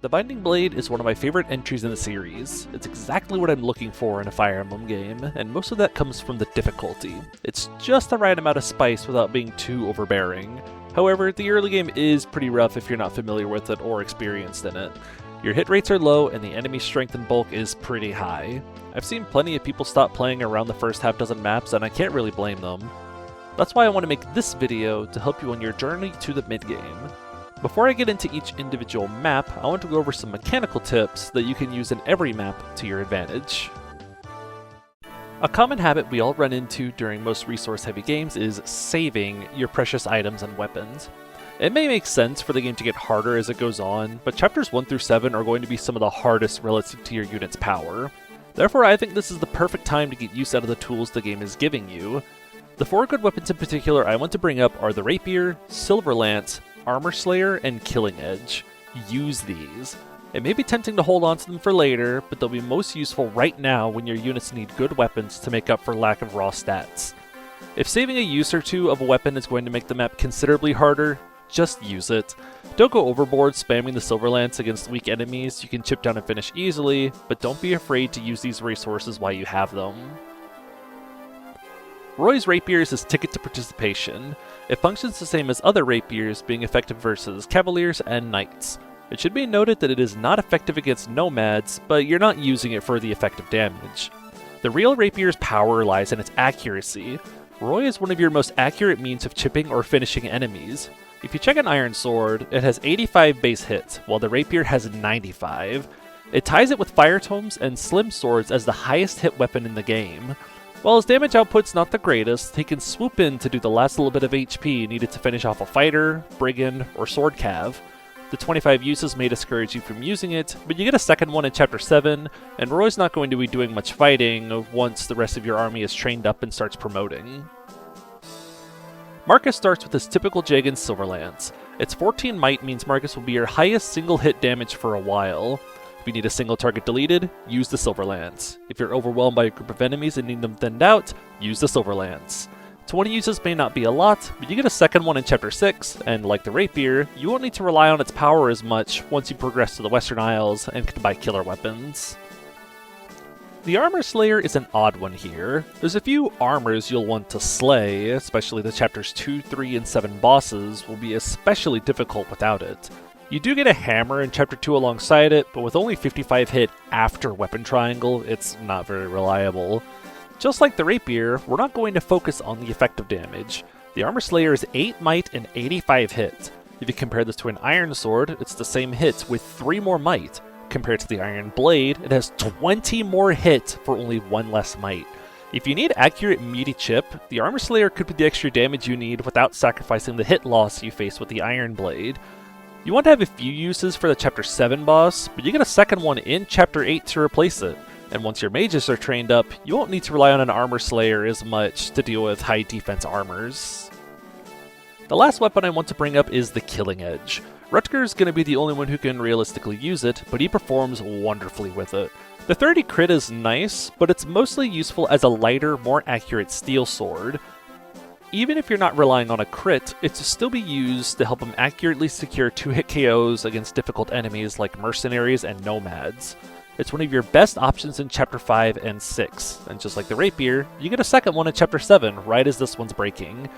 The Binding Blade is one of my favorite entries in the series. It's exactly what I'm looking for in a Fire Emblem game, and most of that comes from the difficulty. It's just the right amount of spice without being too overbearing. However, the early game is pretty rough if you're not familiar with it or experienced in it. Your hit rates are low and the enemy strength and bulk is pretty high. I've seen plenty of people stop playing around the first half dozen maps and I can't really blame them. That's why I want to make this video to help you on your journey to the mid-game. Before I get into each individual map, I want to go over some mechanical tips that you can use in every map to your advantage. A common habit we all run into during most resource-heavy games is saving your precious items and weapons. It may make sense for the game to get harder as it goes on, but chapters 1 through 7 are going to be some of the hardest relative to your unit's power. Therefore, I think this is the perfect time to get use out of the tools the game is giving you. The 4 good weapons in particular I want to bring up are the Rapier, Silver Lance, Armor Slayer, and Killing Edge. Use these. It may be tempting to hold on to them for later, but they'll be most useful right now when your units need good weapons to make up for lack of raw stats. If saving a use or two of a weapon is going to make the map considerably harder, just use it. Don't go overboard spamming the Silver Lance against weak enemies you can chip down and finish easily, but don't be afraid to use these resources while you have them. Roy's Rapier is his ticket to participation. It functions the same as other rapiers, being effective versus cavaliers and knights. It should be noted that it is not effective against nomads, but you're not using it for the effective damage. The real rapier's power lies in its accuracy. Roy is one of your most accurate means of chipping or finishing enemies. If you check an iron sword, it has 85 base hits, while the rapier has 95. It ties it with fire tomes and slim swords as the highest hit weapon in the game. While his damage output's not the greatest, he can swoop in to do the last little bit of HP needed to finish off a fighter, brigand, or sword cav. The 25 uses may discourage you from using it, but you get a second one in Chapter 7, and Roy's not going to be doing much fighting once the rest of your army is trained up and starts promoting. Marcus starts with his typical Jagan Silver Lance. Its 14 might means Marcus will be your highest single hit damage for a while. If you need a single target deleted, use the Silver Lance. If you're overwhelmed by a group of enemies and need them thinned out, use the Silver Lance. 20 uses may not be a lot, but you get a second one in Chapter 6, and like the Rapier, you won't need to rely on its power as much once you progress to the Western Isles and can buy killer weapons. The Armor Slayer is an odd one here. There's a few armors you'll want to slay, especially the Chapters 2, 3, and 7 bosses will be especially difficult without it. You do get a hammer in Chapter 2 alongside it, but with only 55 hit after Weapon Triangle, it's not very reliable. Just like the Rapier, we're not going to focus on the effective damage. The Armor Slayer is 8 might and 85 hit. If you compare this to an Iron Sword, it's the same hit with 3 more might. Compared to the Iron Blade, it has 20 more hit for only 1 less might. If you need accurate meaty chip, the Armor Slayer could be the extra damage you need without sacrificing the hit loss you face with the Iron Blade. You want to have a few uses for the Chapter 7 boss, but you get a second one in Chapter 8 to replace it. And once your mages are trained up, you won't need to rely on an Armor Slayer as much to deal with high defense armors. The last weapon I want to bring up is the Killing Edge. Rutger's going to be the only one who can realistically use it, but he performs wonderfully with it. The 30 crit is nice, but it's mostly useful as a lighter, more accurate steel sword. Even if you're not relying on a crit, it will still be used to help him accurately secure 2-hit KOs against difficult enemies like mercenaries and nomads. It's one of your best options in Chapter 5 and 6, and just like the Rapier, you get a second one in Chapter 7 right as this one's breaking.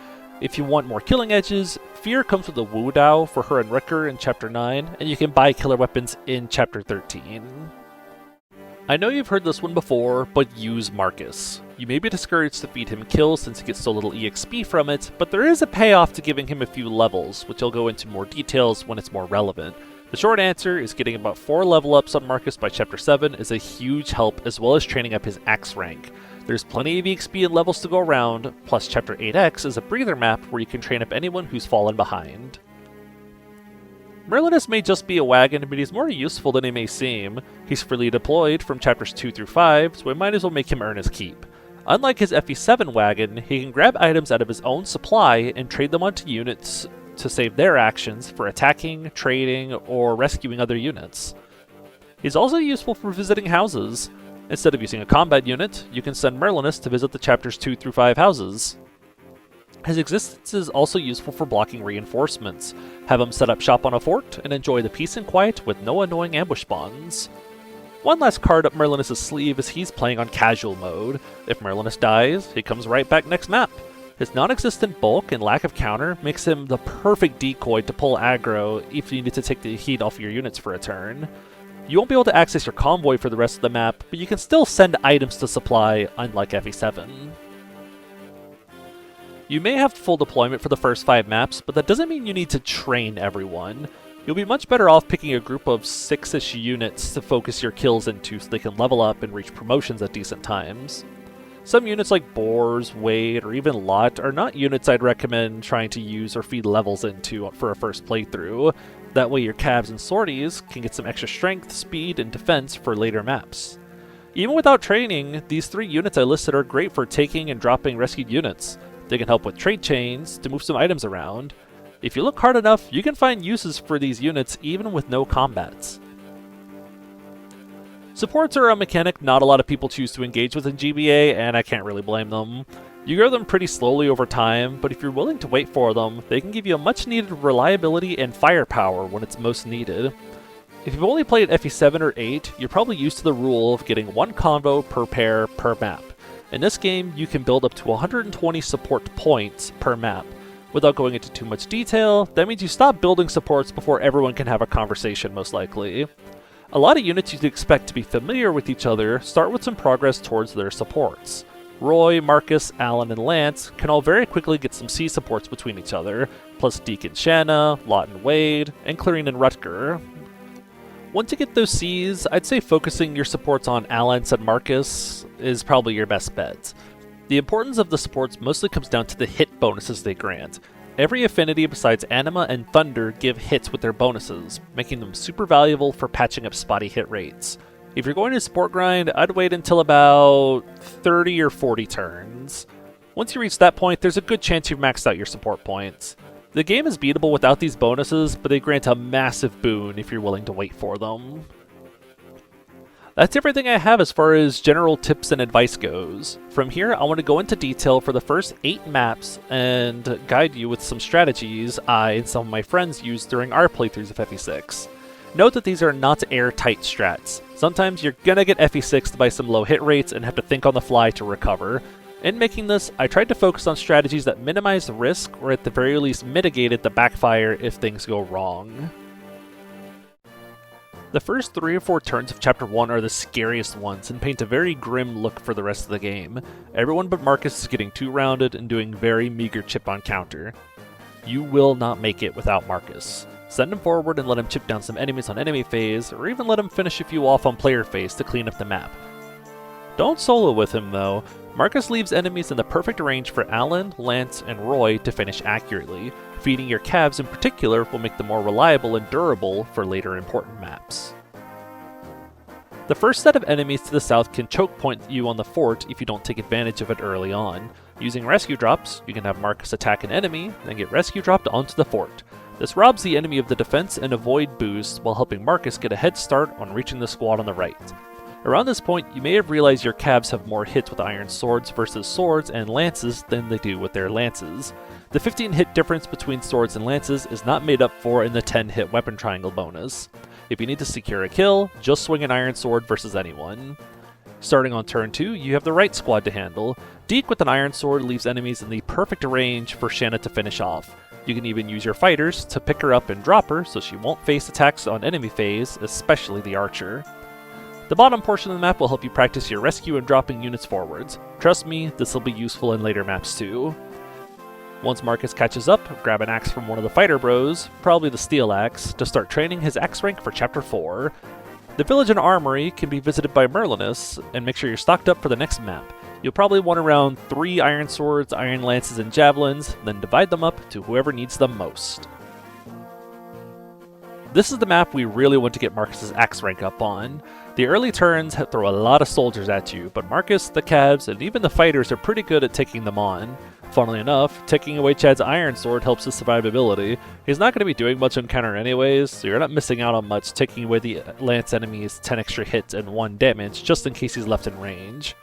If you want more killing edges, Fear comes with a Wu Dao for her and Rutger in Chapter 9, and you can buy killer weapons in Chapter 13. I know you've heard this one before, but use Marcus. You may be discouraged to feed him kills since he gets so little EXP from it, but there is a payoff to giving him a few levels, which I'll go into more details when it's more relevant. The short answer is getting about 4 level ups on Marcus by Chapter 7 is a huge help, as well as training up his axe rank. There's plenty of EXP and levels to go around, plus Chapter 8X is a breather map where you can train up anyone who's fallen behind. Merlinus may just be a wagon, but he's more useful than he may seem. He's freely deployed from Chapters 2 through 5, so we might as well make him earn his keep. Unlike his FE7 wagon, he can grab items out of his own supply and trade them onto units to save their actions for attacking, trading, or rescuing other units. He's also useful for visiting houses. Instead of using a combat unit, you can send Merlinus to visit the Chapters 2 through 5 houses. His existence is also useful for blocking reinforcements. Have him set up shop on a fort and enjoy the peace and quiet with no annoying ambush spawns. One last card up Merlinus' sleeve is he's playing on casual mode. If Merlinus dies, he comes right back next map. His non-existent bulk and lack of counter makes him the perfect decoy to pull aggro if you need to take the heat off your units for a turn. You won't be able to access your convoy for the rest of the map, but you can still send items to supply, unlike FE7. You may have full deployment for the first 5 maps, but that doesn't mean you need to train everyone. You'll be much better off picking a group of 6-ish units to focus your kills into so they can level up and reach promotions at decent times. Some units like Boars, Wade, or even Lot are not units I'd recommend trying to use or feed levels into for a first playthrough. That way your Cavs and Sorties can get some extra strength, speed, and defense for later maps. Even without training, these 3 units I listed are great for taking and dropping rescued units. They can help with trade chains to move some items around. If you look hard enough, you can find uses for these units even with no combats. Supports are a mechanic not a lot of people choose to engage with in GBA, and I can't really blame them. You grow them pretty slowly over time, but if you're willing to wait for them, they can give you a much needed reliability and firepower when it's most needed. If you've only played FE7 or 8, you're probably used to the rule of getting 1 convo per pair per map. In this game, you can build up to 120 support points per map. Without going into too much detail, that means you stop building supports before everyone can have a conversation, most likely. A lot of units you'd expect to be familiar with each other start with some progress towards their supports. Roy, Marcus, Alan, and Lance can all very quickly get some C supports between each other, plus Deke and Shanna, Lot and Wade, and Clarion and Rutger. Once you get those Cs, I'd say focusing your supports on Alan and Marcus is probably your best bet. The importance of the supports mostly comes down to the hit bonuses they grant. Every affinity besides Anima and Thunder give hits with their bonuses, making them super valuable for patching up spotty hit rates. If you're going to support grind, I'd wait until about 30 or 40 turns. Once you reach that point, there's a good chance you've maxed out your support points. The game is beatable without these bonuses, but they grant a massive boon if you're willing to wait for them. That's everything I have as far as general tips and advice goes. From here, I want to go into detail for the first 8 maps and guide you with some strategies I and some of my friends used during our playthroughs of FE6. Note that these are not airtight strats. Sometimes you're gonna get FE6'd by some low hit rates and have to think on the fly to recover. In making this, I tried to focus on strategies that minimize the risk or at the very least mitigated the backfire if things go wrong. The first 3 or 4 turns of Chapter 1 are the scariest ones and paint a very grim look for the rest of the game. Everyone but Marcus is getting 2-rounded and doing very meager chip on counter. You will not make it without Marcus. Send him forward and let him chip down some enemies on enemy phase, or even let him finish a few off on player phase to clean up the map. Don't solo with him though. Marcus leaves enemies in the perfect range for Alan, Lance, and Roy to finish accurately. Feeding your Cavs in particular will make them more reliable and durable for later important maps. The first set of enemies to the south can choke point you on the fort if you don't take advantage of it early on. Using rescue drops, you can have Marcus attack an enemy, then get rescue dropped onto the fort. This robs the enemy of the defense and avoid boost while helping Marcus get a head start on reaching the squad on the right. Around this point, you may have realized your Cavs have more hits with iron swords versus swords and lances than they do with their lances. The 15 hit difference between swords and lances is not made up for in the 10 hit weapon triangle bonus. If you need to secure a kill, just swing an iron sword versus anyone. Starting on turn 2, you have the right squad to handle. Deke with an iron sword leaves enemies in the perfect range for Shanna to finish off. You can even use your fighters to pick her up and drop her so she won't face attacks on enemy phase, especially the archer. The bottom portion of the map will help you practice your rescue and dropping units forwards. Trust me, this will be useful in later maps too. Once Marcus catches up, grab an axe from one of the fighter bros, probably the steel axe, to start training his axe rank for Chapter 4. The village and armory can be visited by Merlinus, and make sure you're stocked up for the next map. You'll probably want around 3 iron swords, iron lances, and javelins, then divide them up to whoever needs them most. This is the map we really want to get Marcus's axe rank up on. The early turns throw a lot of soldiers at you, but Marcus, the Cavs, and even the fighters are pretty good at taking them on. Funnily enough, taking away Chad's iron sword helps his survivability. He's not going to be doing much on counter anyways, so you're not missing out on much taking away the lance enemy's 10 extra hits and 1 damage just in case he's left in range.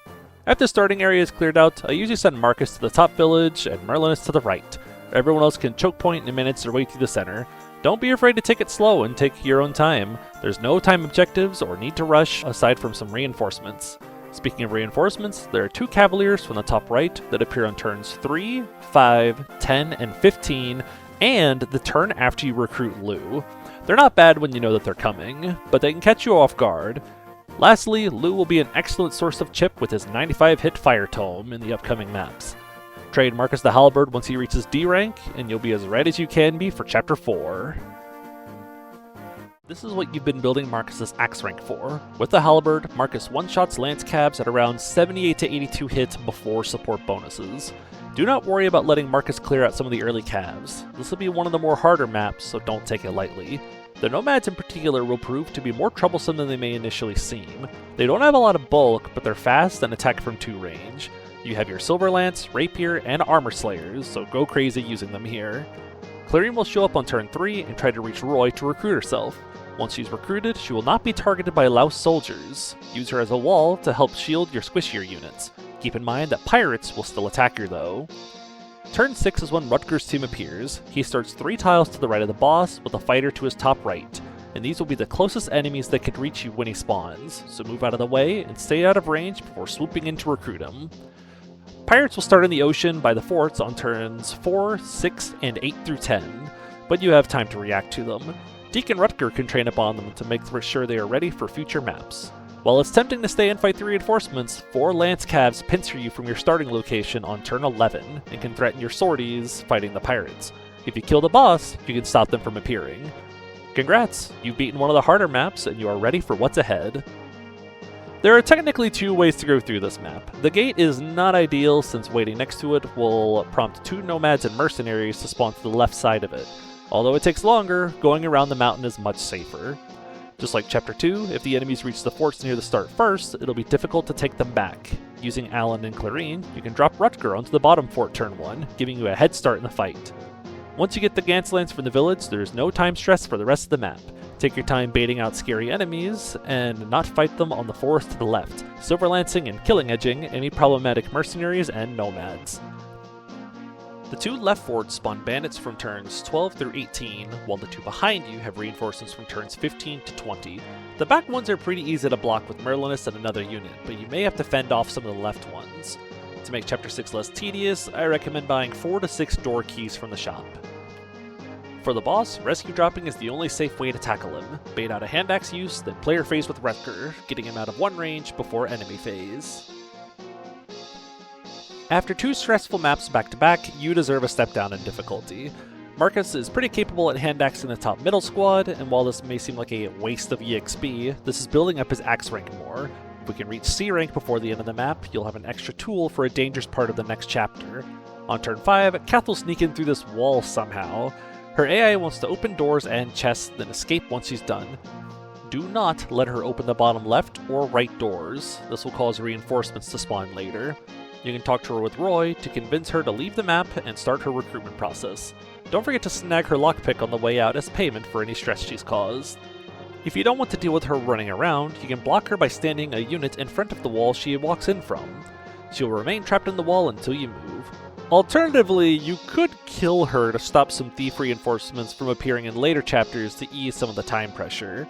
After the starting area is cleared out, I usually send Marcus to the top village and Merlinus to the right. Everyone else can choke point and manage their way through the center. Don't be afraid to take it slow and take your own time. There's no time objectives or need to rush aside from some reinforcements. Speaking of reinforcements, there are 2 cavaliers from the top right that appear on turns 3, 5, 10, and 15, and the turn after you recruit Lou. They're not bad when you know that they're coming, but they can catch you off guard. Lastly, Lou will be an excellent source of chip with his 95 hit fire tome in the upcoming maps. Trade Marcus the Halberd once he reaches D rank, and you'll be as ready as you can be for Chapter 4. This is what you've been building Marcus's axe rank for. With the Halberd, Marcus one-shots lance cabs at around 78 to 82 hits before support bonuses. Do not worry about letting Marcus clear out some of the early calves. This will be one of the more harder maps, so don't take it lightly. The nomads in particular will prove to be more troublesome than they may initially seem. They don't have a lot of bulk, but they're fast and attack from 2 range. You have your Silver Lance, Rapier, and Armor Slayers, so go crazy using them here. Clearing will show up on turn 3 and try to reach Roy to recruit herself. Once she's recruited, she will not be targeted by Laos soldiers. Use her as a wall to help shield your squishier units. Keep in mind that pirates will still attack her though. Turn 6 is when Rutger's team appears. He starts 3 tiles to the right of the boss with a fighter to his top right, and these will be the closest enemies that could reach you when he spawns, so move out of the way and stay out of range before swooping in to recruit him. Pirates will start in the ocean by the forts on turns 4, 6, and 8 through 10, but you have time to react to them. Deacon Rutger can train upon them to make sure they are ready for future maps. While it's tempting to stay and fight the reinforcements, 4 lance calves pincer you from your starting location on turn 11 and can threaten your sorties fighting the pirates. If you kill the boss, you can stop them from appearing. Congrats! You've beaten one of the harder maps and you are ready for what's ahead. There are technically 2 ways to go through this map. The gate is not ideal since waiting next to it will prompt 2 nomads and mercenaries to spawn to the left side of it. Although it takes longer, going around the mountain is much safer. Just like Chapter 2, if the enemies reach the forts near the start first, it'll be difficult to take them back. Using Alan and Clarine, you can drop Rutger onto the bottom fort turn 1, giving you a head start in the fight. Once you get the Gantz Lance from the village, there is no time stress for the rest of the map. Take your time baiting out scary enemies, and not fight them on the forest to the left, silver lancing and killing edging any problematic mercenaries and nomads. The 2 left forts spawn bandits from turns 12 through 18, while the 2 behind you have reinforcements from turns 15 to 20. The back ones are pretty easy to block with Merlinus and another unit, but you may have to fend off some of the left ones. To make Chapter 6 less tedious, I recommend buying 4 to 6 door keys from the shop. For the boss, rescue dropping is the only safe way to tackle him. Bait out a hand axe use, then player phase with Rutger, getting him out of 1 range before enemy phase. After 2 stressful maps back to back, you deserve a step down in difficulty. Marcus is pretty capable at hand-axing the top middle squad, and while this may seem like a waste of EXP, this is building up his axe rank more. If we can reach C rank before the end of the map, you'll have an extra tool for a dangerous part of the next chapter. On turn 5, Kath will sneak in through this wall somehow. Her AI wants to open doors and chests, then escape once she's done. Do not let her open the bottom left or right doors. This will cause reinforcements to spawn later. You can talk to her with Roy to convince her to leave the map and start her recruitment process. Don't forget to snag her lockpick on the way out as payment for any stress she's caused. If you don't want to deal with her running around, you can block her by standing a unit in front of the wall she walks in from. She'll remain trapped in the wall until you move. Alternatively, you could kill her to stop some thief reinforcements from appearing in later chapters to ease some of the time pressure.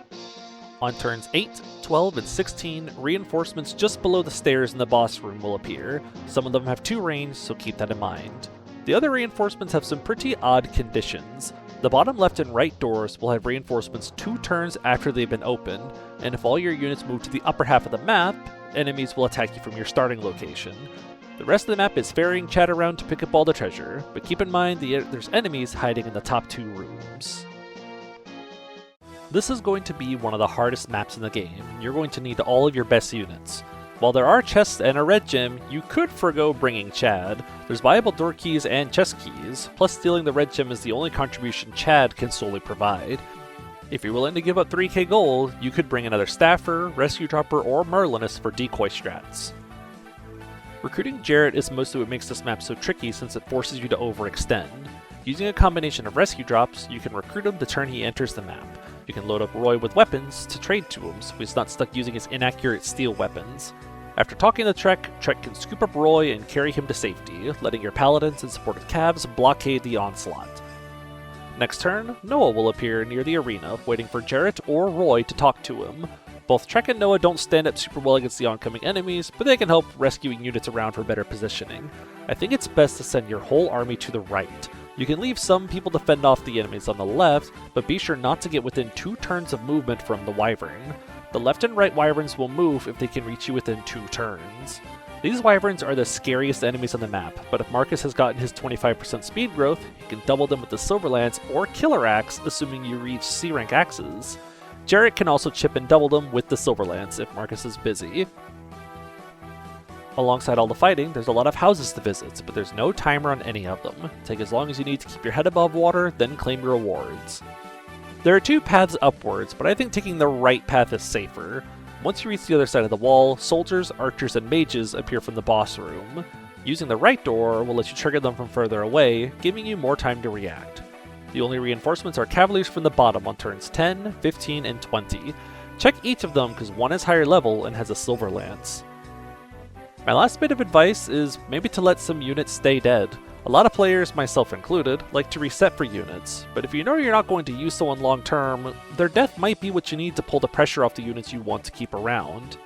On turns 8, 12, and 16, reinforcements just below the stairs in the boss room will appear. Some of them have 2 range, so keep that in mind. The other reinforcements have some pretty odd conditions. The bottom left and right doors will have reinforcements 2 turns after they've been opened, and if all your units move to the upper half of the map, enemies will attack you from your starting location. The rest of the map is ferrying Chad around to pick up all the treasure, but keep in mind there's enemies hiding in the top 2 rooms. This is going to be one of the hardest maps in the game, and you're going to need all of your best units. While there are chests and a red gem, you could forgo bringing Chad. There's viable door keys and chest keys, plus stealing the red gem is the only contribution Chad can solely provide. If you're willing to give up 3k gold, you could bring another Staffer, Rescue Dropper, or Merlinus for decoy strats. Recruiting Jarrett is mostly what makes this map so tricky since it forces you to overextend. Using a combination of rescue drops, you can recruit him the turn he enters the map. You can load up Roy with weapons to trade to him so he's not stuck using his inaccurate steel weapons. After talking to Trek can scoop up Roy and carry him to safety, letting your paladins and supported cavs blockade the onslaught. Next turn, Noah will appear near the arena, waiting for Jarrett or Roy to talk to him. Both Trek and Noah don't stand up super well against the oncoming enemies, but they can help rescuing units around for better positioning. I think it's best to send your whole army to the right. You can leave some people to fend off the enemies on the left, but be sure not to get within 2 turns of movement from the Wyvern. The left and right Wyverns will move if they can reach you within 2 turns. These Wyverns are the scariest enemies on the map, but if Marcus has gotten his 25% speed growth, he can double them with the Silver Lance or Killer Axe, assuming you reach C rank axes. Jarrett can also chip and double them with the Silver Lance if Marcus is busy. Alongside all the fighting, there's a lot of houses to visit, but there's no timer on any of them. Take as long as you need to keep your head above water, then claim your rewards. There are 2 paths upwards, but I think taking the right path is safer. Once you reach the other side of the wall, soldiers, archers, and mages appear from the boss room. Using the right door will let you trigger them from further away, giving you more time to react. The only reinforcements are cavaliers from the bottom on turns 10, 15, and 20. Check each of them because one is higher level and has a Silver Lance. My last bit of advice is maybe to let some units stay dead. A lot of players, myself included, like to reset for units, but if you know you're not going to use someone long term, their death might be what you need to pull the pressure off the units you want to keep around.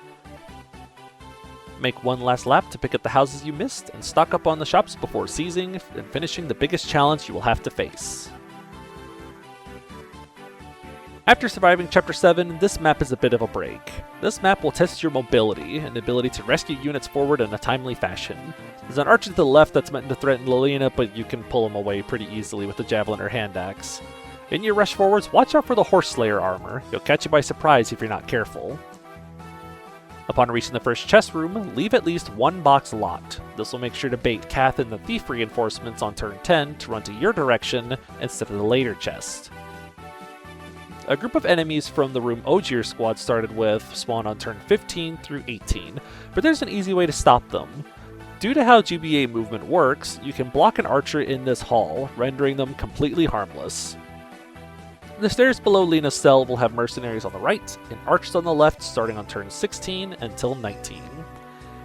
Make one last lap to pick up the houses you missed, and stock up on the shops before seizing and finishing the biggest challenge you will have to face. After surviving Chapter 7, this map is a bit of a break. This map will test your mobility and ability to rescue units forward in a timely fashion. There's an archer to the left that's meant to threaten Lilina, but you can pull him away pretty easily with a javelin or hand axe. In your rush forwards, watch out for the Horse Slayer armor. He'll catch you by surprise if you're not careful. Upon reaching the first chest room, leave at least 1 box locked. This will make sure to bait Kath and the Thief reinforcements on turn 10 to run to your direction instead of the later chest. A group of enemies from the room Ogier squad started with spawn on turn 15 through 18, but there's an easy way to stop them. Due to how GBA movement works, you can block an archer in this hall, rendering them completely harmless. The stairs below Lena's cell will have mercenaries on the right, and archers on the left starting on turn 16 until 19.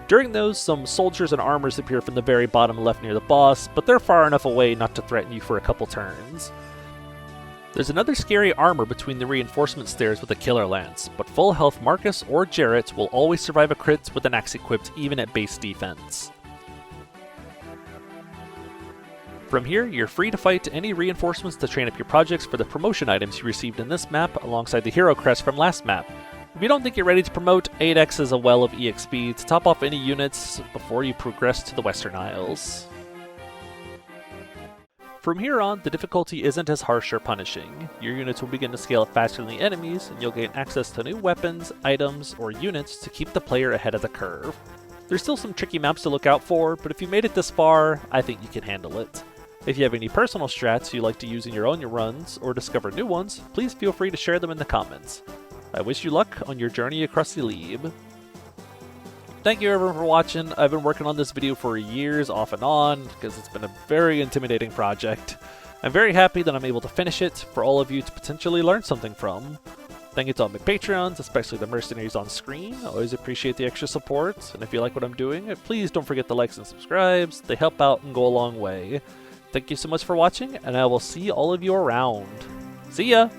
During those, some soldiers and armors appear from the very bottom left near the boss, but they're far enough away not to threaten you for a couple turns. There's another scary armor between the reinforcement stairs with a Killer Lance, but full health Marcus or Jarrett will always survive a crit with an axe equipped even at base defense. From here, you're free to fight any reinforcements to train up your projects for the promotion items you received in this map alongside the hero crest from last map. If you don't think you're ready to promote, 8x is a well of EXP to top off any units before you progress to the Western Isles. From here on, the difficulty isn't as harsh or punishing. Your units will begin to scale up faster than the enemies, and you'll gain access to new weapons, items, or units to keep the player ahead of the curve. There's still some tricky maps to look out for, but if you made it this far, I think you can handle it. If you have any personal strats you like to use in your own runs, or discover new ones, please feel free to share them in the comments. I wish you luck on your journey across the Lebe. Thank you everyone for watching. I've been working on this video for years off and on because it's been a very intimidating project. I'm very happy that I'm able to finish it for all of you to potentially learn something from. Thank you to all my Patreons, especially the mercenaries on screen. I always appreciate the extra support, and if you like what I'm doing, please don't forget the likes and subscribes. They help out and go a long way. Thank you so much for watching, and I will see all of you around. See ya!